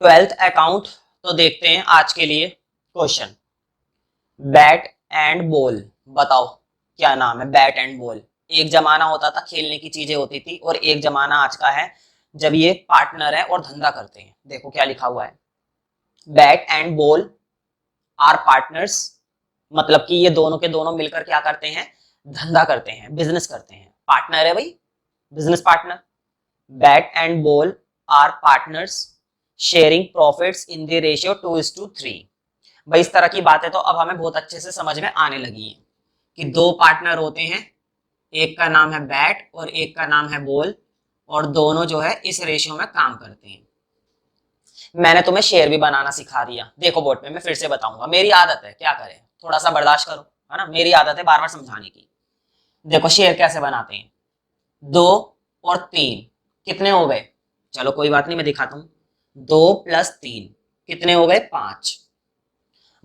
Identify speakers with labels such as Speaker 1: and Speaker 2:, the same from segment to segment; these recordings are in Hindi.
Speaker 1: Twelfth account. तो देखते हैं आज के लिए क्वेश्चन। बैट एंड बॉल, बताओ क्या नाम है। बैट एंड बॉल एक जमाना होता था, खेलने की चीजें होती थी, और एक जमाना आज का है जब ये पार्टनर है और धंधा करते हैं। देखो क्या लिखा हुआ है, bat and ball are partners, मतलब कि ये दोनों के दोनों मिलकर क्या करते हैं, धंधा करते हैं, बिजनेस करते हैं। पार्टनर है भाई, business partner. Bat and ball are partners sharing profits in the ratio 2:3। भाई इस तरह की बातें तो अब हमें बहुत अच्छे से समझ में आने लगी है कि दो पार्टनर होते हैं, एक का नाम है बैट और एक का नाम है बॉल, और दोनों जो है इस रेशियो में काम करते हैं। मैंने तुम्हें शेयर भी बनाना सिखा दिया। देखो बोर्ड पे मैं फिर से बताऊंगा, मेरी आदत है, क्या करें, थोड़ा सा बर्दाश्त करो, है ना, मेरी आदत है बार बार समझाने की। देखो शेयर कैसे बनाते हैं, 2 और 3 कितने हो गए, चलो कोई बात नहीं मैं दिखाता हूँ। 2 + 3 कितने हो गए, 5।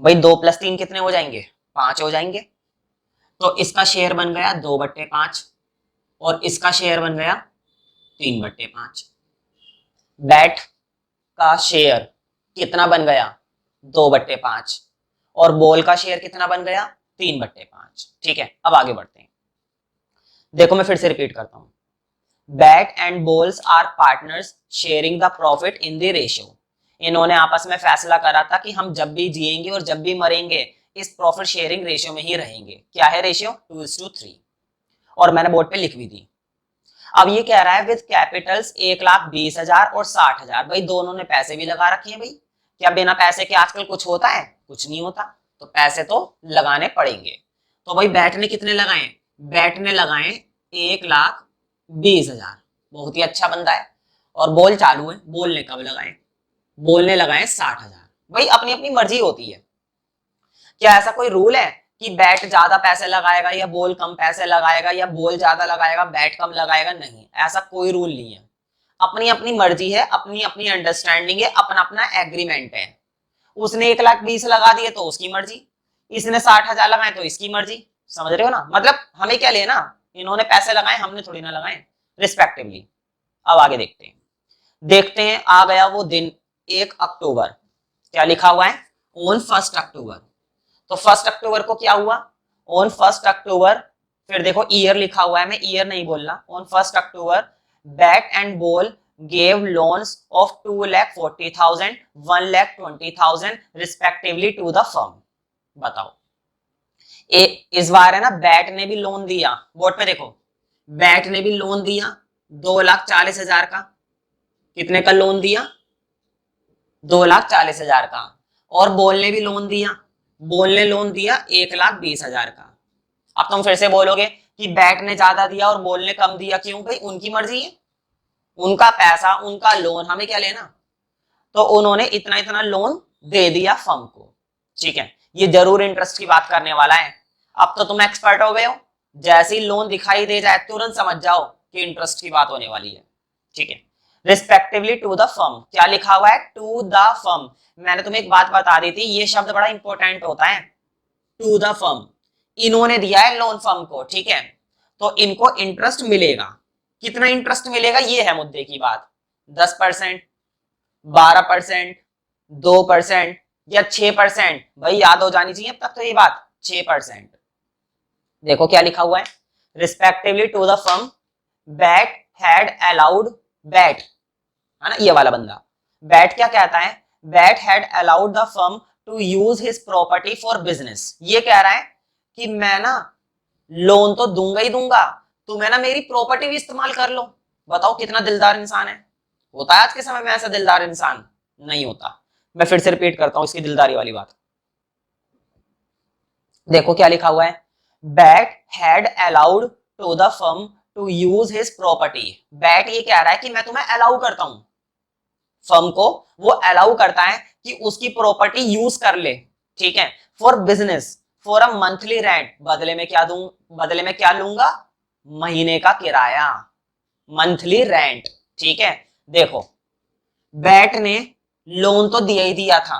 Speaker 1: भाई 2 + 3 कितने हो जाएंगे, 5 हो जाएंगे। तो इसका शेयर बन गया 2/5 और इसका शेयर बन गया 3/5। बैट का शेयर कितना बन गया, 2/5, और बॉल का शेयर कितना बन गया, 3/5। ठीक है, अब आगे बढ़ते हैं। देखो मैं फिर से रिपीट करता हूं, bat and balls are partners sharing the profit in the ratio. इन्होंने आपस में फैसला करा था कि हम जब भी जिएंगे और जब भी मरेंगे इस प्रॉफिट शेयरिंग रेशियो में ही रहेंगे। क्या है रेशियो, 2:3, और मैंने बोर्ड पे लिख भी दी। अब ये कह रहा है विद कैपिटल्स 1,20,000 और 60,000। भाई दोनों ने पैसे भी लगा रखे हैं भाई, क्या बिना पैसे के आजकल कुछ होता है, कुछ नहीं होता, तो पैसे तो लगाने पड़ेंगे। तो भाई बैट ने कितने लगाए, बैट ने लगाए 1,20,000, बहुत ही अच्छा बंदा है। और बॉल चालू है, बॉल ने कब लगाए, बॉल ने लगाए 60,000। भाई अपनी अपनी मर्जी होती है, क्या ऐसा कोई रूल है कि बैट ज्यादा पैसे लगाएगा या बॉल कम पैसे लगाएगा, या बॉल ज्यादा लगाएगा बैट कम लगाएगा, नहीं, ऐसा कोई रूल नहीं है। अपनी अपनी मर्जी है, अपनी अपनी अंडरस्टैंडिंग है, अपना अपना एग्रीमेंट है। उसने 1,20,000 लगा दिए तो उसकी मर्जी, इसने 60,000 लगाए तो इसकी मर्जी। समझ रहे हो ना, मतलब हमें क्या लेना, इन्होंने पैसे लगाए हमने थोड़ी ना लगाए, रिस्पेक्टिवली। अब आगे देखते हैं, देखते हैं आ गया वो दिन, 1 अक्टूबर। क्या लिखा हुआ है, ऑन 1 अक्टूबर। तो 1 अक्टूबर को क्या हुआ, ऑन 1 अक्टूबर, फिर देखो ईयर लिखा हुआ है, मैं ईयर नहीं बोल रहा, on 1 October bat and ball gave loans of 2,40,000 1,20,000 respectively to the firm. बताओ, इस बार है ना बैट ने भी लोन दिया, बोर्ड पे देखो, बैट ने भी लोन दिया 2,40,000 का। कितने का लोन दिया, 2,40,000 का। और बॉल ने भी लोन दिया, बॉल ने लोन दिया 1,20,000 का। अब तुम फिर से बोलोगे कि बैट ने ज्यादा दिया और बॉल ने कम दिया, क्यों भाई, उनकी मर्जी है, उनका पैसा उनका लोन, हमें क्या लेना। तो उन्होंने इतना इतना लोन दे दिया फर्म को। ठीक है, ये जरूर इंटरेस्ट की बात करने वाला है। अब तो तुम एक्सपर्ट हो गए हो, जैसे ही लोन दिखाई दे जाए तुरंत समझ जाओ कि इंटरेस्ट की बात होने वाली है। ठीक है, रिस्पेक्टिवली टू द फर्म, क्या लिखा हुआ है, टू द फर्म। मैंने तुम्हें एक बात बता दी थी, ये शब्द बड़ा इंपॉर्टेंट होता है, टू द फर्म। इन्होंने दिया है लोन फर्म को, ठीक है, तो इनको इंटरेस्ट मिलेगा। कितना इंटरेस्ट मिलेगा, ये है मुद्दे की बात, 10%, 12%, 2% या 6%। भाई याद हो जानी चाहिए अब तक तो ये बात, 6%। देखो क्या लिखा हुआ है, respectively to the firm bat had allowed, bat है ना ये वाला बंदा, बैट क्या कहता है, bat had allowed the firm to use his property for business. ये कह रहा है कि मैं ना लोन तो दूंगा ही दूंगा, तुम्हें ना मेरी प्रॉपर्टी भी इस्तेमाल कर लो। बताओ कितना दिलदार इंसान है, होता है आज के समय में ऐसा दिलदार इंसान, नहीं होता। मैं फिर से रिपीट करता हूं इसकी दिलदारी वाली बात। देखो क्या लिखा हुआ है, bat had allowed to the firm to use his property. Bat ये कह रहा है कि मैं तुम्हें अलाउ करता हूं, फर्म को वो अलाउ करता है कि उसकी प्रॉपर्टी यूज कर ले, ठीक है, for business, for a monthly rent. बदले में क्या दूं, बदले में क्या लूंगा, महीने का किराया, मंथली रेंट। ठीक है, देखो बैट ने लोन तो दिया ही दिया था,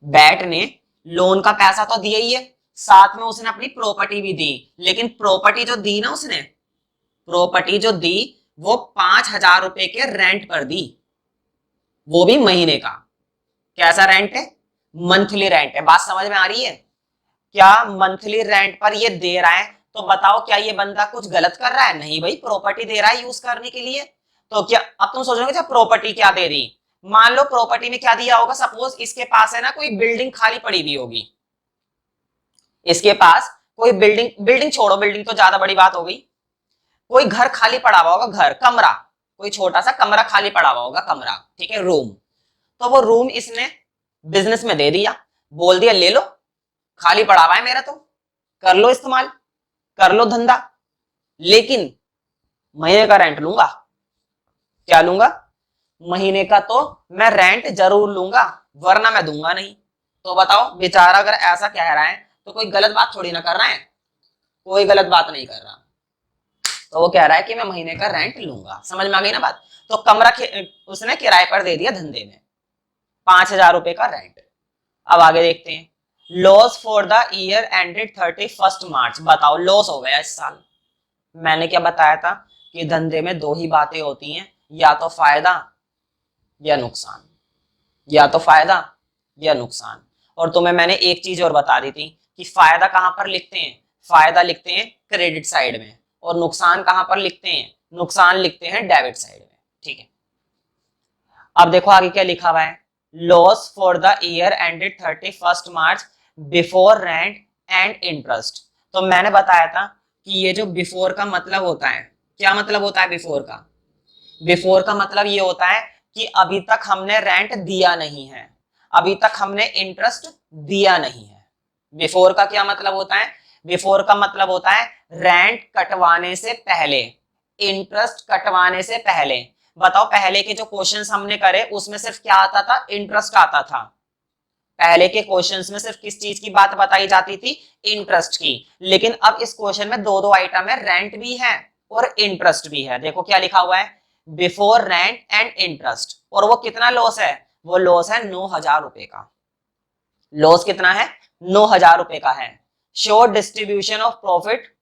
Speaker 1: बैट ने लोन का पैसा तो दिया ही है, साथ में उसने अपनी प्रॉपर्टी भी दी। लेकिन प्रॉपर्टी जो दी ना उसने, प्रॉपर्टी जो दी वो 5,000 रुपए के रेंट पर दी। वो भी महीने का। कैसा रेंट है? मंथली रेंट है। बात समझ में आ रही है? क्या मंथली रेंट पर ये दे रहा है, तो बताओ क्या ये बंदा कुछ गलत कर रहा है? नहीं भाई, प्रॉपर्टी दे रहा है यूज करने के लिए। तो क्या अब तुम सोचोगे अच्छा प्रॉपर्टी क्या दे दी? मान लो प्रॉपर्टी में क्या दिया होगा, सपोज इसके पास है ना कोई बिल्डिंग खाली पड़ी हुई होगी, इसके पास कोई बिल्डिंग, बिल्डिंग छोड़ो, बिल्डिंग तो ज्यादा बड़ी बात हो गई, कोई घर खाली पड़ा हुआ होगा, घर, कमरा, कोई छोटा सा कमरा खाली पड़ा हुआ होगा, कमरा, ठीक है, रूम। तो वो रूम इसने बिजनेस में दे दिया, बोल दिया ले लो, खाली पड़ा हुआ है मेरा, तो कर लो इस्तेमाल, कर लो धंधा, लेकिन महीने का रेंट लूंगा। क्या लूंगा? महीने का तो मैं रेंट जरूर लूंगा, वरना मैं दूंगा नहीं। तो बताओ बेचारा अगर ऐसा कह रहा है तो कोई गलत बात थोड़ी ना कर रहा है, कोई गलत बात नहीं कर रहा। तो वो कह रहा है कि मैं महीने का रेंट लूंगा। समझ में आ गई ना बात? तो कमरा उसने किराए पर दे दिया धंधे में, 5,000 रुपए का रेंट। अब आगे देखते हैं। Loss for the year ended 31 मार्च। बताओ लॉस हो गया इस साल। मैंने क्या बताया था कि धंधे में दो ही बातें होती हैं, या तो फायदा या नुकसान, या तो फायदा या नुकसान। और तुम्हें मैंने एक चीज और बता दी थी कि फायदा कहां पर लिखते हैं? फायदा लिखते हैं क्रेडिट साइड में, और नुकसान कहां पर लिखते हैं? नुकसान लिखते हैं डेबिट साइड में। ठीक है, अब देखो आगे क्या लिखा हुआ है। Loss for the year ended 31 March before rent and interest. तो मैंने बताया था कि ये जो बिफोर का मतलब होता है, क्या मतलब होता है बिफोर का? बिफोर का मतलब ये होता है कि अभी तक हमने रेंट दिया नहीं है, अभी तक हमने इंटरेस्ट दिया नहीं है। बिफोर का क्या मतलब होता है? बिफोर का मतलब होता है रेंट कटवाने से पहले, इंटरेस्ट कटवाने से पहले। बताओ पहले के जो क्वेश्चंस हमने करे उसमें सिर्फ क्या आता था? इंटरेस्ट आता था। पहले के क्वेश्चंस में सिर्फ किस चीज की बात बताई जाती थी? इंटरेस्ट की। लेकिन अब इस क्वेश्चन में दो दो आइटम है, रेंट भी है और इंटरेस्ट भी है। देखो क्या लिखा हुआ है, बिफोर रेंट एंड इंटरेस्ट। और वो कितना लॉस है? वो लॉस है 9,000 रुपए का। लॉस कितना है? 9,000 रुपए का है। Show distribution of profit.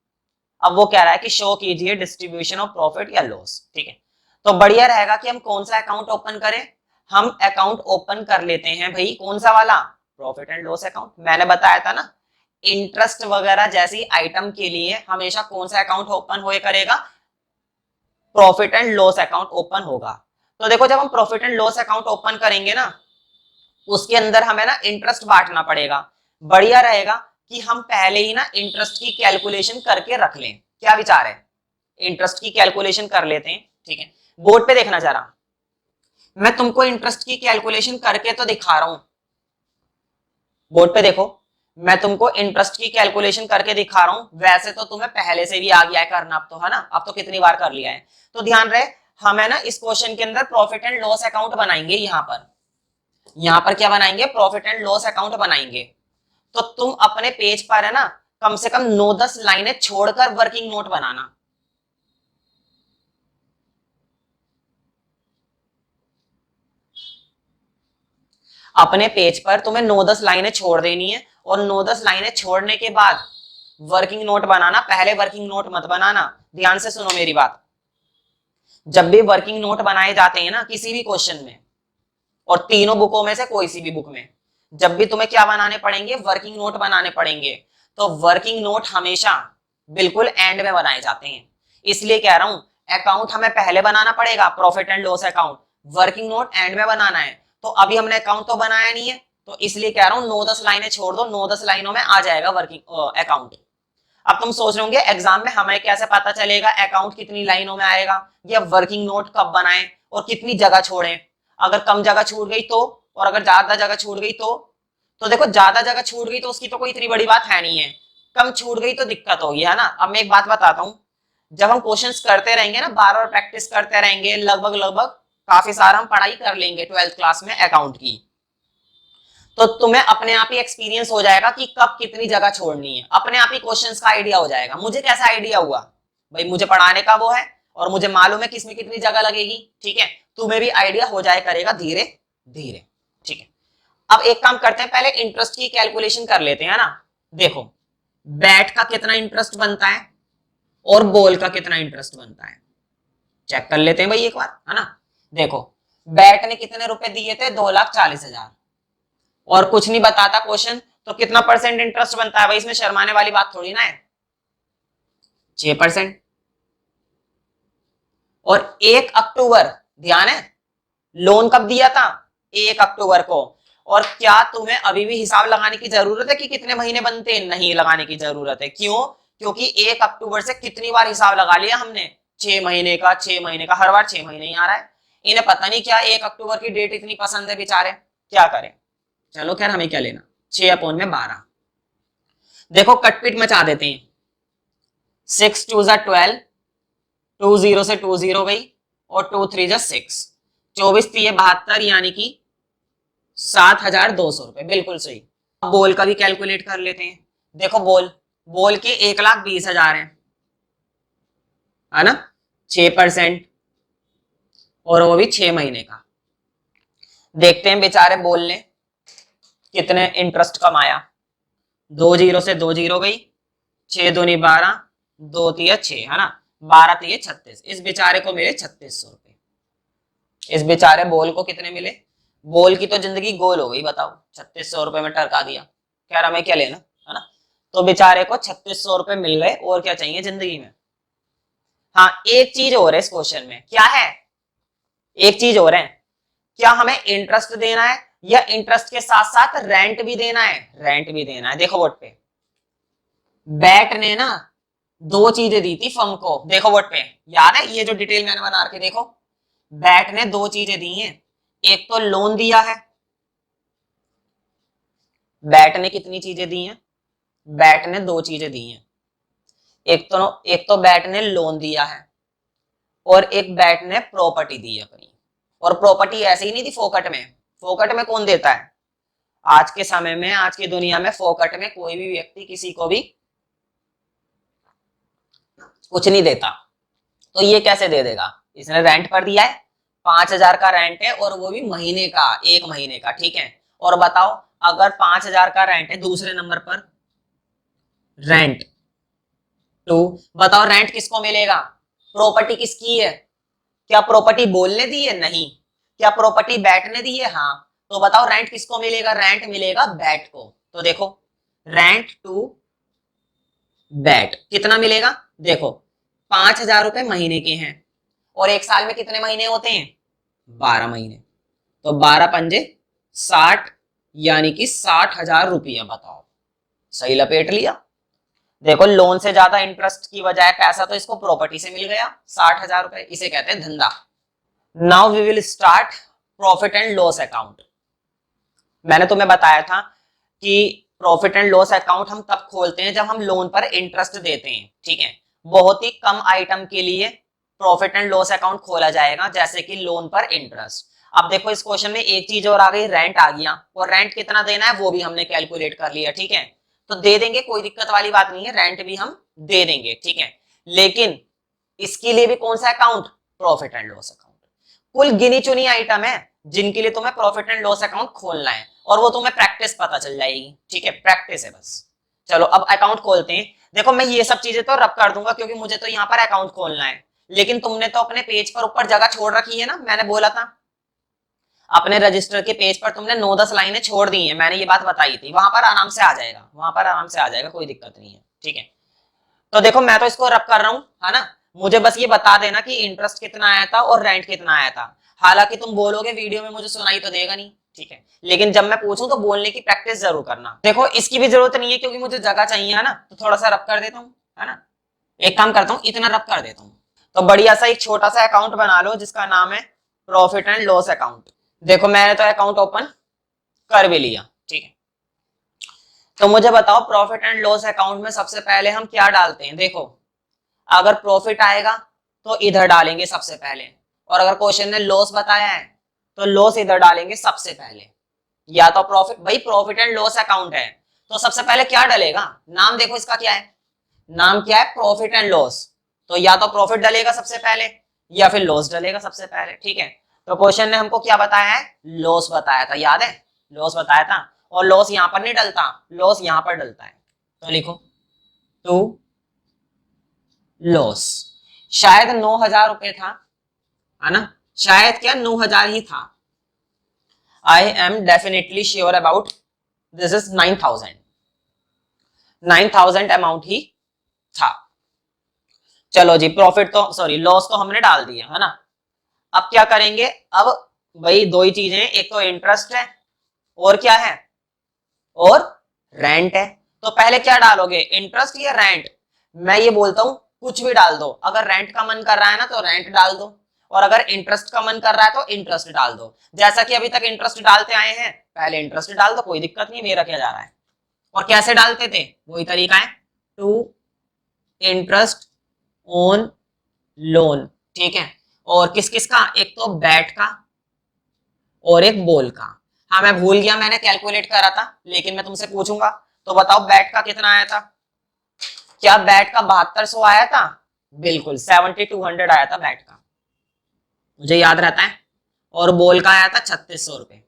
Speaker 1: अब वो कह रहा है कि शो कीजिए डिस्ट्रीब्यूशन ऑफ प्रॉफिट या लॉस। ठीक है, तो बढ़िया रहेगा कि हम कौन सा अकाउंट ओपन करें। हम अकाउंट ओपन कर लेते हैं भाई, कौन सा वाला? Profit and loss account. मैंने बताया था ना, इंटरेस्ट वगैरह जैसी आइटम के लिए हमेशा कौन सा अकाउंट ओपन हुए करेगा? Profit and loss account open होगा। तो देखो जब हम profit and loss account open करेंगे ना, उसके अंदर हमें ना इंटरेस्ट बांटना पड़ेगा। बढ़िया रहेगा कि हम पहले ही ना इंटरेस्ट की कैलकुलेशन करके रख लें। क्या विचार है? इंटरेस्ट की कैलकुलेशन कर लेते हैं। ठीक है, बोर्ड पे देखना जरा, मैं तुमको इंटरेस्ट की कैलकुलेशन करके तो दिखा रहा हूं। बोर्ड पे देखो, मैं तुमको इंटरेस्ट की कैलकुलेशन करके दिखा रहा हूं। वैसे तो तुम्हें पहले से भी आ गया है करना, अब तो है ना, अब तो कितनी बार कर लिया है। तो ध्यान रहे, हमें ना इस क्वेश्चन के अंदर प्रॉफिट एंड लॉस अकाउंट बनाएंगे। यहाँ पर क्या बनाएंगे? प्रॉफिट एंड लॉस अकाउंट बनाएंगे। तो तुम अपने पेज पर है ना कम से कम 9-10 लाइनें छोड़कर वर्किंग नोट बनाना। अपने पेज पर तुम्हें 9-10 लाइनें छोड़ देनी है, और 9-10 लाइनें छोड़ने के बाद वर्किंग नोट बनाना। पहले वर्किंग नोट मत बनाना, ध्यान से सुनो मेरी बात। जब भी वर्किंग नोट बनाए जाते हैं ना किसी भी क्वेश्चन में, और तीनों बुकों में से कोई सी भी बुक में, जब भी तुम्हें क्या बनाने पड़ेंगे? वर्किंग नोट बनाने पड़ेंगे। तो वर्किंग नोट हमेशा बिल्कुल एंड में बनाए जाते हैं। इसलिए कह रहा हूं अकाउंट हमें पहले बनाना पड़ेगा, profit and loss account, working note and में बनाना है। तो अभी हमने अकाउंट तो बनाया नहीं है, तो इसलिए कह रहा हूं 9-10 लाइनें छोड़ दो, 9-10 लाइनों में आ जाएगा वर्किंग अकाउंट। अब तुम सोच रहे होंगे एग्जाम में हमें कैसे पता चलेगा अकाउंट कितनी लाइनों में आएगा, या वर्किंग नोट कब बनाएं और कितनी जगह छोड़ें? अगर कम जगह छूट गई तो, और अगर ज्यादा जगह छूट गई तो देखो ज्यादा जगह छूट गई तो उसकी तो कोई इतनी बड़ी बात है नहीं है, कम छूट गई तो दिक्कत होगी, है ना। अब मैं एक बात बताता हूँ, जब हम क्वेश्चंस करते रहेंगे ना, बार बार प्रैक्टिस करते रहेंगे, लगभग लगभग काफी सारा हम पढ़ाई कर लेंगे 12th क्लास में अकाउंट की, तो तुम्हें अपने आप ही एक्सपीरियंस हो जाएगा कि कब कितनी जगह छोड़नी है। अपने आप ही क्वेश्चंस का आइडिया हो जाएगा। मुझे कैसा आइडिया हुआ भाई? मुझे पढ़ाने का वो है, और मुझे मालूम है किसमें कितनी जगह लगेगी। ठीक है, तुम्हें भी आइडिया हो जाए करेगा धीरे धीरे। ठीक है, अब एक काम करते हैं, पहले इंटरेस्ट की कैलकुलेशन कर लेते हैं ना। देखो बैट का कितना इंटरेस्ट बनता है और बॉल का कितना इंटरेस्ट बनता है, चेक कर लेते हैं भाई एक बार, है ना। देखो बैंक ने कितने रुपए दिए थे? 2,40,000। और कुछ नहीं बताता क्वेश्चन, तो कितना परसेंट इंटरेस्ट बनता है भाई? इसमें शर्माने वाली बात थोड़ी ना है, 6%। और 1 अक्टूबर, ध्यान है, लोन कब दिया था? 1 अक्टूबर को। और क्या तुम्हें अभी भी हिसाब लगाने की जरूरत है कि कितने महीने बनते हैं? नहीं लगाने की जरूरत है। क्यों? क्योंकि 1 अक्टूबर से कितनी बार हिसाब लगा लिया हमने, 6 महीने का, 6 महीने का, हर बार 6 महीने ही आ रहा है। इन्हें पता नहीं क्या 1 अक्टूबर की डेट इतनी पसंद है बेचारे, क्या करें। चलो खैर, हमें क्या लेना, 6/12। देखो कटपीट मचा देते हैं। 6 2 12, 2 0 से 2 0 गई, और 2 3 6, 24 3 72, यानी कि 7,200 रुपए, बिल्कुल सही। अब बोल का भी कैलकुलेट कर लेते हैं। देखो बोल, बोल के 1,20,000 है ना, 6%, और वो भी 6 महीने का। देखते हैं बेचारे बोल ने कितने इंटरेस्ट कमाया। 2 0 से 2 0 गई, 6 दूनी 12, 2 तिया 6, है ना, 12 तिया 36। इस बेचारे को मिले 3,600 रुपए। इस बेचारे बोल को कितने मिले? बोल की तो जिंदगी गोल हो गई, बताओ, 3,600 रुपए में टरका दिया। खैर हमें क्या लेना, है ना। तो बेचारे को 3,600 रुपए मिल गए, और क्या चाहिए जिंदगी में। हाँ, एक चीज और है इस क्वेश्चन में, क्या है? एक चीज और है, क्या हमें इंटरेस्ट देना है, या इंटरेस्ट के साथ साथ रेंट भी देना है? रेंट भी देना है। देखो बोर्ड पे, बैट ने ना 2 चीजें दी थी फर्म को। देखो बोर्ड पे, याद है, ये जो डिटेल मैंने बना के, देखो, बैट ने 2 चीजें दी हैं। एक तो लोन दिया है, बैट ने कितनी चीजें दी हैं? बैट ने 2 चीजें दी हैं। एक तो बैट ने लोन दिया है, और एक बैट ने प्रॉपर्टी दी है अपनी। और प्रॉपर्टी ऐसे ही नहीं दी फोकट में। फोकट में कौन देता है? आज के समय में, आज की दुनिया में फोकट में कोई भी व्यक्ति किसी को भी कुछ नहीं देता। तो ये कैसे दे देगा? इसने रेंट पर दिया है, 5,000 का रेंट है, और वो भी महीने का, 1 महीने का, ठीक है। और बताओ, अगर 5,000 का रेंट है, दूसरे नंबर पर रेंट टू, बताओ रेंट किसको मिलेगा? प्रॉपर्टी किसकी है? क्या प्रॉपर्टी बोलने दी है? नहीं। क्या प्रॉपर्टी बैठ ने दी है? हाँ। तो बताओ रेंट किसको मिलेगा? रेंट मिलेगा बैट को। तो देखो, रेंट टू बैट कितना मिलेगा? देखो, 5,000 रुपए महीने के हैं, और एक साल में कितने महीने होते हैं? 12 महीने। तो 12 पंजे 60, यानी कि 60,000 रुपया। बताओ, सही लपेट लिया। देखो, लोन से ज्यादा इंटरेस्ट की बजाय पैसा तो इसको प्रॉपर्टी से मिल गया, 60,000 रुपए। इसे कहते हैं धंधा। Now we will start profit and loss account. मैंने तुम्हें बताया था कि प्रॉफिट एंड लॉस अकाउंट हम तब खोलते हैं जब हम लोन पर इंटरेस्ट देते हैं, ठीक है। बहुत ही कम आइटम के लिए प्रॉफिट एंड लॉस अकाउंट खोला जाएगा, जैसे कि लोन पर इंटरेस्ट। अब देखो, इस क्वेश्चन में एक चीज और आ गई, रेंट आ गया, और रेंट कितना देना है वो भी हमने कैलकुलेट कर लिया, ठीक है। तो दे देंगे, कोई दिक्कत वाली बात नहीं है, रेंट भी हम दे देंगे, ठीक है। लेकिन इसके लिए भी कौन सा account? Profit and loss account. कुल गिनी चुनी आइटम है जिनके लिए तुम्हें प्रॉफिट एंड लॉस अकाउंट खोलना है, और वो तुम्हें प्रैक्टिस पता चल जाएगी, ठीक है, प्रैक्टिस है बस। चलो अब अकाउंट खोलते हैं। देखो, मैं ये सब चीजें तो रब कर दूंगा, क्योंकि मुझे तो यहाँ पर अकाउंट खोलना है। लेकिन तुमने तो अपने पेज पर ऊपर जगह छोड़ रखी है ना, मैंने बोला था, अपने रजिस्टर के पेज पर तुमने 9-10 लाइनें छोड़ दी है, मैंने ये बात बताई थी। वहां पर आराम से आ जाएगा, वहां पर आराम से आ जाएगा, कोई दिक्कत नहीं है, ठीक है। तो देखो, मैं तो इसको रब कर रहा हूं, है ना। मुझे बस ये बता देना कि इंटरेस्ट कितना आया था और रेंट कितना आया था। हालांकि तुम बोलोगे वीडियो में मुझे सुनाई तो देगा नहीं, ठीक है, लेकिन जब मैं पूछूं तो बोलने की प्रैक्टिस जरूर करना। देखो, इसकी भी जरूरत नहीं है, क्योंकि मुझे जगह चाहिए, है ना, तो थोड़ा सा रब कर देता हूँ, है ना। एक काम करता हूँ, इतना रब कर देता हूँ। तो बढ़िया सा एक छोटा सा अकाउंट बना लो, जिसका नाम है प्रॉफिट एंड लॉस अकाउंट। देखो, मैंने तो अकाउंट ओपन कर भी लिया, ठीक है। तो मुझे बताओ, प्रॉफिट एंड लॉस अकाउंट में सबसे पहले हम क्या डालते हैं? देखो, अगर प्रॉफिट आएगा तो इधर डालेंगे सबसे पहले, और अगर क्वेश्चन ने लॉस बताया है तो लॉस इधर डालेंगे सबसे पहले। या तो प्रॉफिट, भाई प्रॉफिट एंड लॉस अकाउंट है, तो सबसे पहले क्या डलेगा? नाम देखो इसका क्या है, नाम क्या है? Profit and loss. तो या तो प्रॉफिट डलेगा सबसे पहले, या फिर लॉस डलेगा सबसे पहले, ठीक है। तो क्वेश्चन ने हमको क्या बताया है? लॉस बताया था, याद है, लॉस बताया था। और लॉस यहां पर नहीं डलता, लॉस यहां पर डलता है। तो लिखो, टू लॉस। शायद 9,000 रुपए था, है ना, शायद क्या 9,000 ही था। I am definitely sure about this is 9,000 amount ही था। चलो जी, प्रॉफिट तो सॉरी लॉस तो हमने डाल दिया है ना। अब क्या करेंगे, अब भाई दो ही चीजें, एक तो इंटरेस्ट है और क्या है, और रेंट है। तो पहले क्या डालोगे, इंटरेस्ट या रेंट? मैं ये बोलता हूं कुछ भी डाल दो। अगर रेंट का मन कर रहा है ना तो रेंट डाल दो, और अगर इंटरेस्ट का मन कर रहा है तो इंटरेस्ट डाल दो। जैसा कि अभी तक इंटरेस्ट डालते आए हैं, पहले इंटरेस्ट डाल दो, कोई दिक्कत नहीं, मेरा क्या जा रहा है। और कैसे डालते थे, वही तरीका है, टू इंटरेस्ट ऑन लोन, ठीक है। और किस किस का, एक तो बैट का और एक बॉल का। हाँ मैं भूल गया, मैंने कैलकुलेट करा था, लेकिन मैं तुमसे पूछूंगा। तो बताओ बैट का कितना आया था, क्या बैट का 7200 आया था? बिल्कुल 7200 आया था बैट का, मुझे याद रहता है। और बॉल का आया था 3600 रुपए।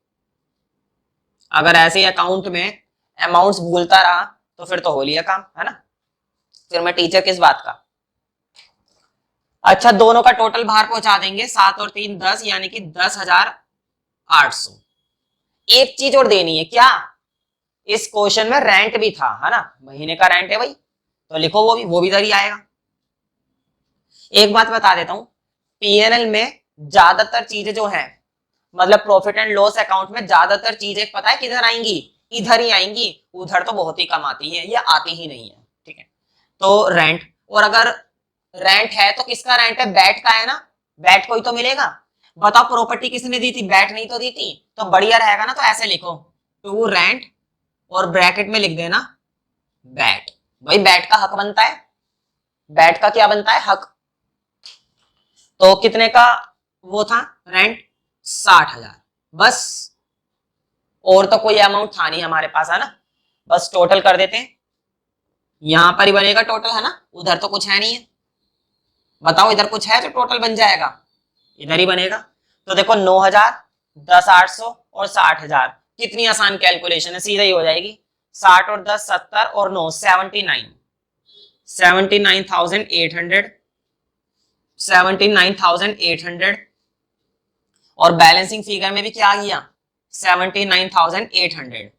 Speaker 1: अगर ऐसे अकाउंट में अमाउंट्स भूलता रहा तो फिर तो हो लिया काम, है ना, फिर मैं टीचर किस बात का। अच्छा, दोनों का टोटल बाहर पहुंचा देंगे, 7 और 3 10, यानी कि 10,800। एक चीज और देनी है, क्या, इस क्वेश्चन में रेंट भी था, है ना, महीने का रेंट है भाई, तो लिखो वो भी इधर ही आएगा। एक बात बता देता हूं, पीएनएल में ज्यादातर चीजें जो है, मतलब प्रॉफिट एंड लॉस अकाउंट में ज्यादातर चीजें पता है किधर आएंगी, इधर ही आएंगी, उधर तो बहुत ही कम आती है या आती ही नहीं है, ठीक है। तो रेंट, और अगर रेंट है तो किसका रेंट है, बैट का है ना, बैट को ही तो मिलेगा। बताओ प्रॉपर्टी किसने दी थी, बैट नहीं तो दी थी, तो बढ़िया रहेगा ना, तो ऐसे लिखो टू रेंट और ब्रैकेट में लिख देना बैट। भाई बैट का हक बनता है, बैट का क्या बनता है, हक। तो कितने का वो था रेंट, 60,000 बस, और तो कोई अमाउंट था नहीं हमारे पास, है ना। बस टोटल कर देते हैं, यहां पर ही बनेगा टोटल, है ना, उधर तो कुछ है नहीं है। बताओ इधर कुछ है जो टोटल बन जाएगा, इधर ही बनेगा। तो देखो 9,000, 10,800 और 60,000, कितनी आसान कैलकुलेशन है, सीधा ही हो जाएगी। 60 और 10 70 और 9 79, 79,800, 79,800। और बैलेंसिंग फिगर में भी क्या आ गया, 79,800।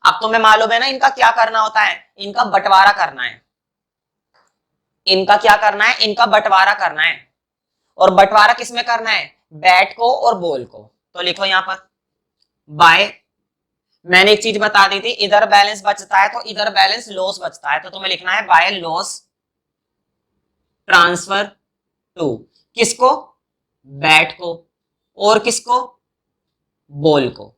Speaker 1: अब तुम्हें मालूम है ना इनका क्या करना होता है, इनका बंटवारा करना है। इनका क्या करना है, इनका बंटवारा करना है। और बंटवारा किसमें करना है, बैट को और बॉल को। तो लिखो यहां पर बाय, मैंने एक चीज बता दी थी, इधर बैलेंस बचता है तो इधर बैलेंस लॉस बचता है, तो तुम्हें लिखना है बाय लॉस ट्रांसफर टू, किसको, बैट को, और किसको, बॉल को।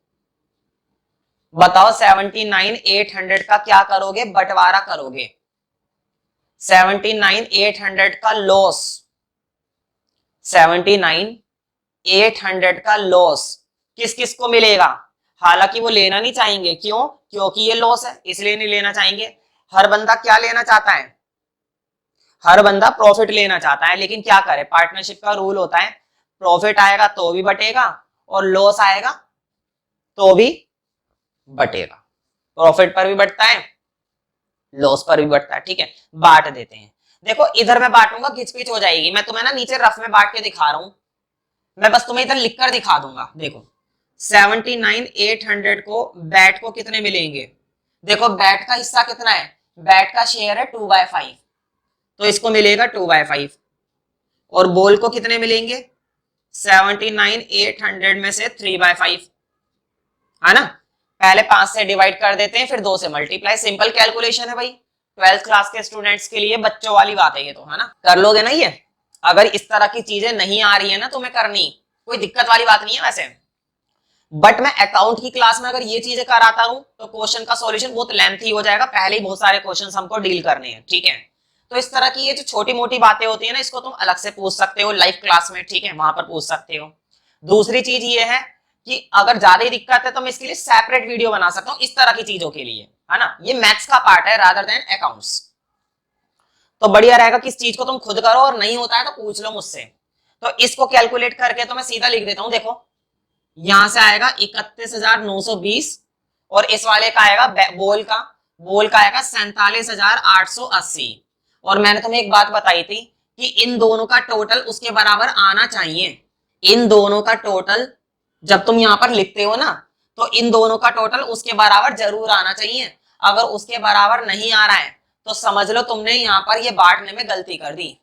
Speaker 1: बताओ 79,800 का क्या करोगे, बंटवारा करोगे। 79,800 का लॉस, 79,800 का लॉस किस किस को मिलेगा। हालांकि वो लेना नहीं चाहेंगे, क्यों, क्योंकि ये लॉस है इसलिए नहीं लेना चाहेंगे। हर बंदा क्या लेना चाहता है, हर बंदा प्रॉफिट लेना चाहता है, लेकिन क्या करे, पार्टनरशिप का रूल होता है, प्रॉफिट आएगा तो भी बटेगा और लॉस आएगा तो भी बटेगा। प्रॉफिट पर भी बढ़ता है, लॉस पर भी बढ़ता है, ठीक है। बांट देते हैं, देखो इधर मैं बांटूंगा घिचपिच हो जाएगी, मैं तुम्हें ना नीचे रफ में बांट के दिखा रहा हूं, मैं बस तुम्हें इधर लिखकर दिखा दूंगा। देखो 79,800 को बैट को कितने मिलेंगे, देखो बैट का हिस्सा कितना है, बैट का शेयर है 2/5, तो इसको मिलेगा 2/5। और बॉल को कितने मिलेंगे, 79,800 में से 3/5, है ना। पहले 5 से डिवाइड कर देते हैं, फिर 2 से मल्टीप्लाई, सिंपल कैलकुलेशन है भाई, 12th क्लास के स्टूडेंट्स के लिए बच्चों वाली बात है ये तो, है ना, कर लोगे ना ये। अगर इस तरह की चीजें नहीं आ रही है ना तुम्हें करनी, कोई दिक्कत वाली बात नहीं है वैसे। बट मैं अकाउंट की क्लास में अगर ये चीजें कराता हूं तो क्वेश्चन का सॉल्यूशन बहुत लेंथी हो जाएगा, पहले ही बहुत सारे क्वेश्चन हमको डील करने हैं, ठीक है। तो इस तरह की ये जो छोटी मोटी बातें होती है ना, इसको तुम अलग से पूछ सकते हो लाइव क्लास में, ठीक है, वहां पर पूछ सकते हो। दूसरी चीज ये है कि अगर ज्यादा ही दिक्कत है तो मैं इसके लिए सेपरेट वीडियो बना सकता हूँ इस तरह की चीजों के लिए, है ना। ये मैथ्स का पार्ट है रादर देन अकाउंट्स। तो बढ़िया रहेगा कि इस चीज को तुम खुद करो, और नहीं होता है तो पूछ लो मुझसे। तो इसको कैलकुलेट करके तो मैं सीधा लिख देता हूं, देखो यहां से आएगा 31,920, और इस वाले का आएगा बोल का आएगा 47,880। और मैंने तुम्हें एक बात बताई थी कि इन दोनों का टोटल उसके बराबर आना चाहिए, इन दोनों का टोटल जब तुम यहां पर लिखते हो ना, तो इन दोनों का टोटल उसके बराबर जरूर आना चाहिए। अगर उसके बराबर नहीं आ रहा है तो समझ लो तुमने यहां पर ये बांटने में गलती कर दी।